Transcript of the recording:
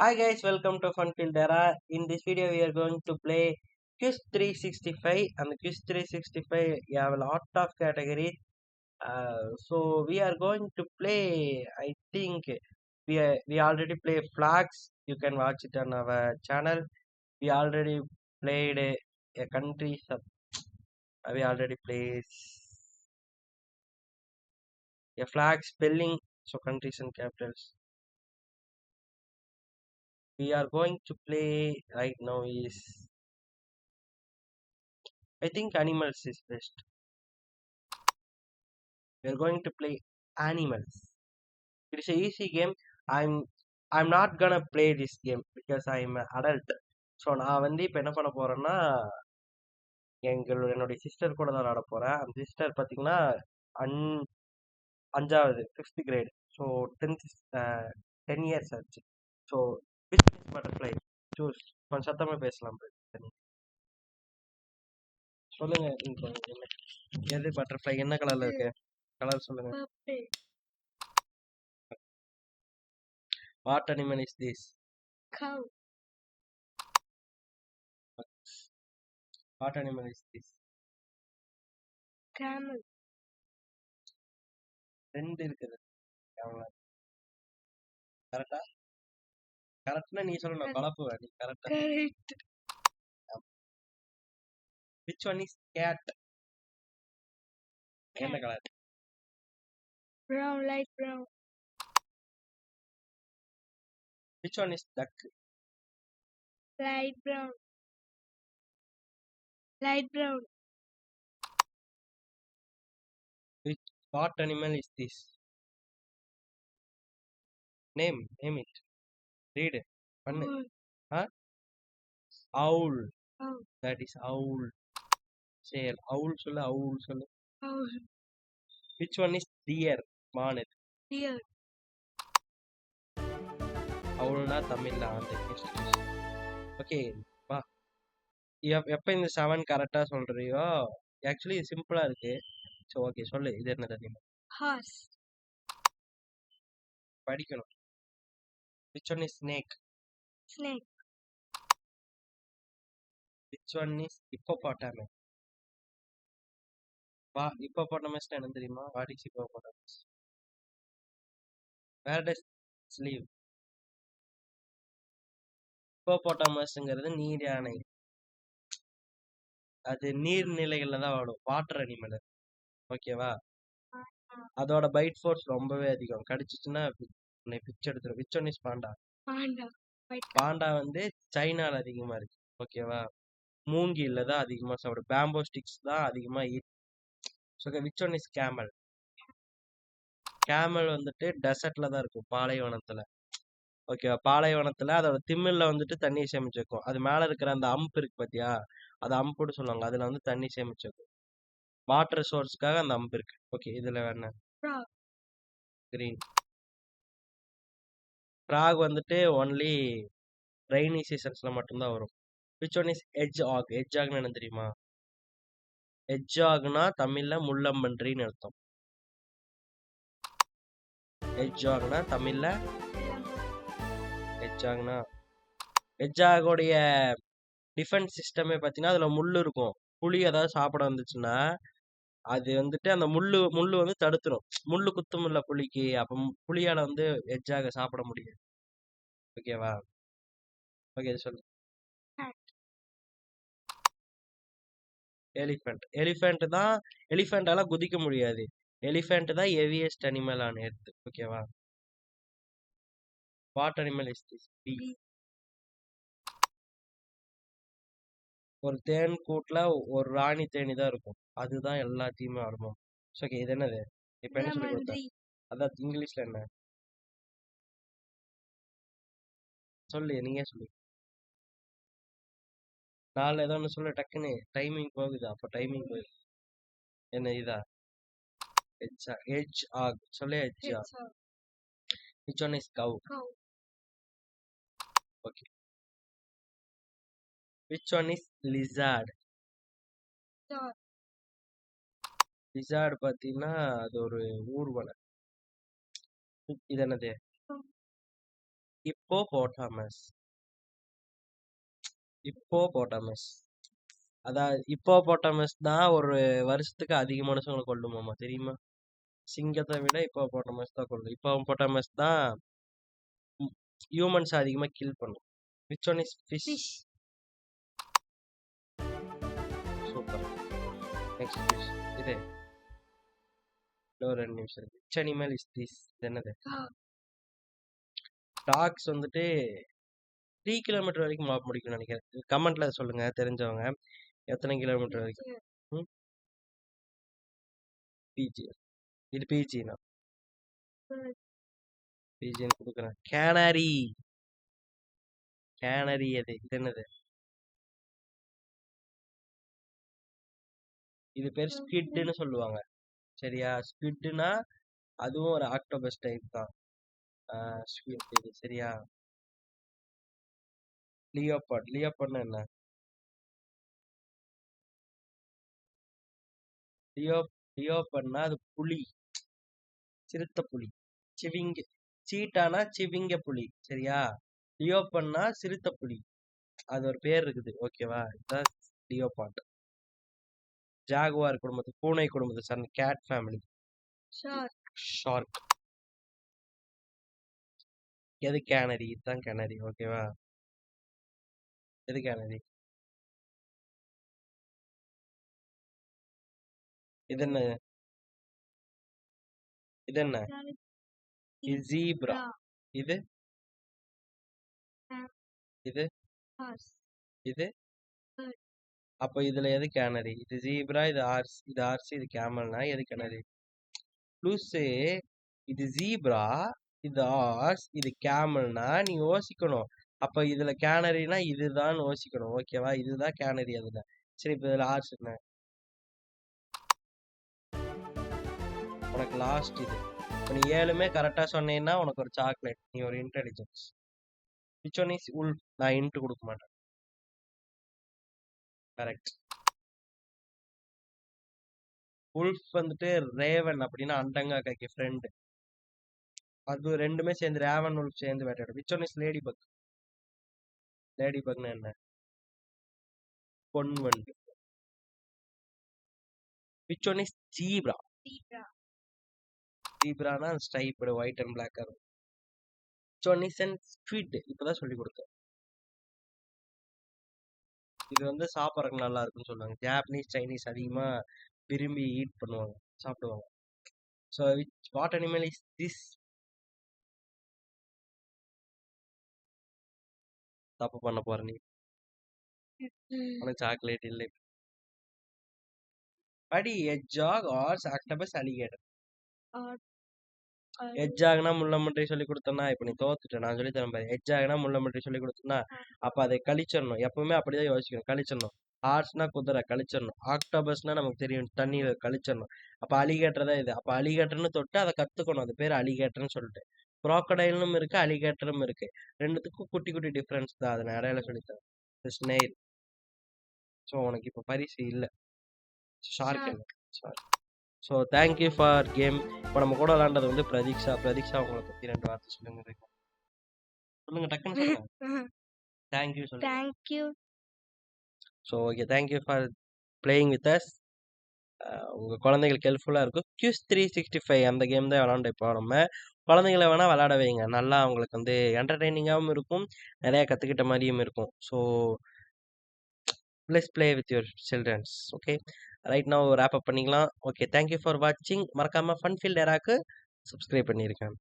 Hi guys, welcome to Funfield Era. In this video, we are going to play Quiz 365, and the Quiz 365 we have a lot of categories. So we are going to play. I think we already play flags. You can watch it on our channel. We already played a country. We already played a flag spelling. So countries and capitals. We are going to play right now is I think animals is best. We are going to play animals. It is a easy game. I'm I'm not gonna play this game because I'm an adult. So நான் வந்து இப்போ என்ன பண்ண போறேன்னா என்னுடைய sister கூட தான் விளாட போறேன். அந்த சிஸ்டர் பார்த்தீங்கன்னா அன் அஞ்சாவது ஃபிஃப்த் கிரேட். ஸோ 10 இயர்ஸ் ஆச்சு. ஸோ பிஸ்னஸ் பட்டர்ஃப்ளை சூஸ் கொஞ்சம் சத்தமா பேசலாம் bro. சொல்லுங்க எது பட்டர்ஃப்ளை என்ன கலர்ல இருக்கு? கலர் சொல்லுங்க. What animal is this? Cow, what animal is this? camel, ரெண்டு இருக்குது. கரெக்டா? கரெக்ட்னா நீ சொல்லணும். கலப்பு நீ கரெக்டா. correct, Which one is cat? என்ன colour? brown, light brown, Which one is duck? light brown, light brown, What animal is this? Name it. Read it. பண்ணு. owl, Huh? Owl. owl, That is owl. சரி owl சொல்லு owl சொல்லு. owl, Which one is deer? மான் இது. deer, owlனா தமிழ்ல ஆந்தை. Okay வா. எப்ப இந்த 7 கரெக்டா சொல்றியோ ஆக்சுவலி சிம்பிளா இருக்கு. ஸோ ஓகே சொல்லு இது என்ன தெரியுமா? horse, படிக்கணும். Which one is snake? snake, Which one is hippopotamus? வா hippopotamus என்ன தெரியுமா? What is hippopotamus? Where does it live? hippopotamusங்கிறது நீர் யானை. அது நீர்நிலைகள்ல தான் வாழும். Water animal. ஓகேவா? அதோட பைட் ஃபோர்ஸ் ரொம்பவே அதிகம். கடிச்சிச்சுன்னா உன்னை பிச்சு எடுத்துரும். Which one is panda? panda, white, Panda வந்து சைனால அதிகமா இருக்கு. ஓகேவா? மூங்கில்ல தான் அதிகமா சாப்பிடும். பேம்போ ஸ்டிக்ஸ் தான் அதிகமா so which one is camel? Camel வந்துட்டு டெசர்ட்ல தான் இருக்கும், பாலைவனத்துல. ஓகேவா? பாலைவனத்துல அதோட திமில்ல வந்துட்டு தண்ணி சேமிச்சு வைக்கும். அது மேல இருக்கிற அந்த அம்ப் இருக்கு பாத்தியா, அது அம்புன்னு சொல்லுவாங்க. அதுல வந்து தண்ணி சேமிச்சு வைக்கும். வாட்டர் சோர்ஸ்க்காக அந்த அம்பு இருக்கு. ஓகே இதுல வேணா frog, கிரீன். ஃப்ராக் வந்துட்டு ஒன்லி ரெய்னி சீசன்ஸ்ல மட்டும்தான் வரும். விச் ஒன் இஸ் எட்ஜ் ஆக்? எட்ஜ் ஆக்னு என்ன தெரியுமா? எட்ஜ் ஆக்னா தமிழ்ல முள்ளம்பன்றின்னு அர்த்தம். எட்ஜ் ஆக்னா தமிழ்ல எட்ஜ் ஆக்னா எட்ஜ் ஆகோடைய டிஃபென்ஸ் சிஸ்டமே பார்த்தீங்கன்னா அதுல முள்ளு இருக்கும். புலி ஏதாவது சாப்பிட வந்துச்சுன்னா அது வந்துட்டு அந்த முள்ளு வந்து தடுத்துரும். முள்ளு குத்தும் இல்ல புலிக்கு, அப்ப புலியால வந்து எட்ஜாக சாப்பிட முடியாது. ஓகேவா? ஓகே சொல்லு. cat, elephant. எலிஃபென்ட் தான். எலிஃபென்டால குதிக்க முடியாது. எலிஃபென்ட் தான் ஹெவியஸ்ட் அனிமல் ஆன் எர்த். ஓகேவா? What animal is this? Bee. bee, ஒரு தேன் கூட்டுல ஒரு ராணி தேனி தான் இருக்கும். அதுதான் எல்லாத்தையுமே ஆடுமோ. ஓகே இது என்னது? இப்ப என்ன சொல்லி கொடுத்த? lemon, அதான் இங்கிலீஷ்ல என்ன சொல்லு, நீயே சொல்லு. நாலு ஏதோ ஒன்று சொல்லு டக்குன்னு. டைமிங் போகுது. அப்போ டைமிங் போகுது. என்ன இதா? எட்ஜ் ஆக் சொல்லு. Hedgehog. hedgehog, which one is cow? cow, okay. Which one is lizard? dog, lizard பார்த்தீங்கன்னா அது ஒரு ஊர்வனை. இது என்னது? hippopotamus. hippopotamus. அதாவது hippopotamus தான் ஒரு வருஷத்துக்கு அதிக மனுஷங்களை கொல்லுமாமா, தெரியுமா? சிங்கத்தை விட hippopotamus தான் கொல்லும். hippopotamus தான் ஹியூமன்ஸ் அதிகமா கில் பண்ணும். which one is fish? Fish. Super. Next fish. இது இன்னொரு 2 நிமிஷம் இருக்கு. which animal is this? இது என்னது? Dog. டாக்ஸ் வந்துட்டு 3 கிலோமீட்டர் வரைக்கும் மாப் முடிக்கும்னு நினைக்கிறேன். கமெண்ட்ல சொல்லுங்க தெரிஞ்சவங்க எத்தனை கிலோமீட்டர் வரைக்கும். Deer. பிஜி. இது பிஜினா Bird. பிஜின்னு கொடுக்குறேன். கேனரி. கேனரி அது இது என்னது? இது பேர் ஸ்குவிட்னு சொல்லுவாங்க. சரியா? ஸ்குவிட்னா அதுவும் ஒரு ஆக்டோபஸ் டைப் தான். ஸ்குவிட் இது சரியா? லியோபார்ட். லியோபார்ட்னா என்ன? லியோபார்ட்னா அது புலி, சிறுத்தை புலி. சிவிங்க சீட்டானா சிவிங்க புலி. சரியா? லியோபார்ட்னா சிறுத்தை புலி. அது ஒரு பேர் இருக்குது. ஓகேவா? இதுதான் லியோபார்ட். ஜாகுவார் குடும்பத்து பூனை குடும்பத்தை சார்ந்த கேட் ஃபேமிலி. Shark. ஷார்க். எது கேனரி? இதுதான் கேனரி. ஓகேவா? எது கேனரி? இது என்ன? இது என்ன? இது ஜீப்ரா. இது இது Horse. இது Bird. அப்ப இதுல எது கேனரி? இது ஜீப்ரா, இது ஆர்ஸ், இது ஆர்ஸ், இது கேமல்னா எது கேனரி? லூசு. இது ஜீப்ரா, இது ஆர்ஸ், இது கேமல்னா நீ யோசிக்கணும். அப்ப இதுல கேனரினா இதுதான் யோசிக்கணும். ஓகேவா? இதுதான் கேனரி அதுல. சரி, இப்ப இதுல ஆர்ஸ் என்ன? உனக்கு லாஸ்ட் இது. இப்ப நீ 7மே கரெக்டா சொன்னீங்கன்னா உனக்கு ஒரு சாக்லேட். நீ ஒரு intelligence. Which one is wolf? நான் இன்ட்டு கொடுக்க மாட்டேன். கரெக்ட். உல்ஃப் வந்துட்டு ரேவன் அப்படின்னா அண்டங்காக்கைக்கு ஃப்ரெண்டு. அது ரெண்டுமே சேர்ந்து ரேவன் உல்ஃப் சேர்ந்து வேட்டையாடும். Which one is ladybug? Lady பக்னா என்ன? பொன்வண்டு. Which one is zebra? Zebra. ஜீப்ரானா ஸ்ட்ரைப்டு ஒயிட் அண்ட் பிளாக் இருக்கும். Which one is and squid? இப்பதான் சொல்லி கொடுத்தேன். இது வந்து சாப்பிட்றதுக்கு நல்லா இருக்குன்னு சொல்லுவாங்க. ஜாப்பனீஸ் சைனீஸ் அதிகமா விரும்பி ஈட் பண்ணுவாங்க, சாப்பிடுவாங்க. So what animal is this? தப்பு பண்ண போற நீ. உனக்கு சாக்லேட் இல்லை. படி. எட்ஜாக், ஆர்ஸ், ஆக்டோபஸ், அலிகேட்டர். எட்ஜாக்னா முள்ளம்பன்றி சொல்லி கொடுத்தனா இப்ப நீ தோத்துட்ட. நான் சொல்லி தரேன் பாரு. எட்ஜாக்னா முள்ளம்பன்றி சொல்லி கொடுத்தனா அப்ப அதை கழிச்சிடணும். எப்பவுமே அப்படிதான் யோசிக்கணும். கழிச்சிடணும். ஆர்ஸ்னா குதிரை, கழிச்சிடணும். ஆக்டோபஸ்னா நமக்கு தெரியும் தண்ணியில கழிச்சிடணும். அப்ப அலிகேட்டர் தான் இது. அப்ப அலிகேட்டர்னு தொட்டு அதை கத்துக்கணும். அது பேர் அலிகேட்டர்னு சொல்லிட்டு. க்ரோக்கடைலும் இருக்கு, அலிகேட்டரும் இருக்கு. ரெண்டுத்துக்கும் குட்டி குட்டி டிஃபரன்ஸ் தான். அதை நான் இடையில சொல்லித்தரேன். ஸ்னெயில். ஸோ உனக்கு இப்ப பரிசு இல்ல. Shark Shark. என்ன? Shark. So thank you for game. இப்போ நம்ம கூட விளாண்டது வந்து பிரதீக்ஷா. பிரதீக்ஷா உங்களை பத்தி 2 வார்த்தை சொல்லுங்க. சொல்லுங்க, டக்குன்னு சொல்லுங்க. தேங்க்யூ சொல்லுங்க. Thank you. So okay, thank you for playing with us. உங்க குழந்தைங்களுக்கு ஹெல்ப்ஃபுல்லா இருக்கும். Quiz 365 அந்த கேம் தான் விளாண்டு. இப்போ நம்ம குழந்தைங்களை வேணா விளாட வைங்க. நல்லா அவங்களுக்கு வந்து என்டர்டெய்னிங்காகவும் இருக்கும், நிறைய கத்துக்கிட்ட மாதிரியும் இருக்கும். So let's play with your childrens. Okay, right now wrap up பண்ணிக்கலாம். ஓகே, தேங்க்யூ ஃபார் வாட்சிங். மறக்காம ஃபன் ஃபீல்ட் ஏராக்கு சப்ஸ்கிரைப் பண்ணிருக்கேன்.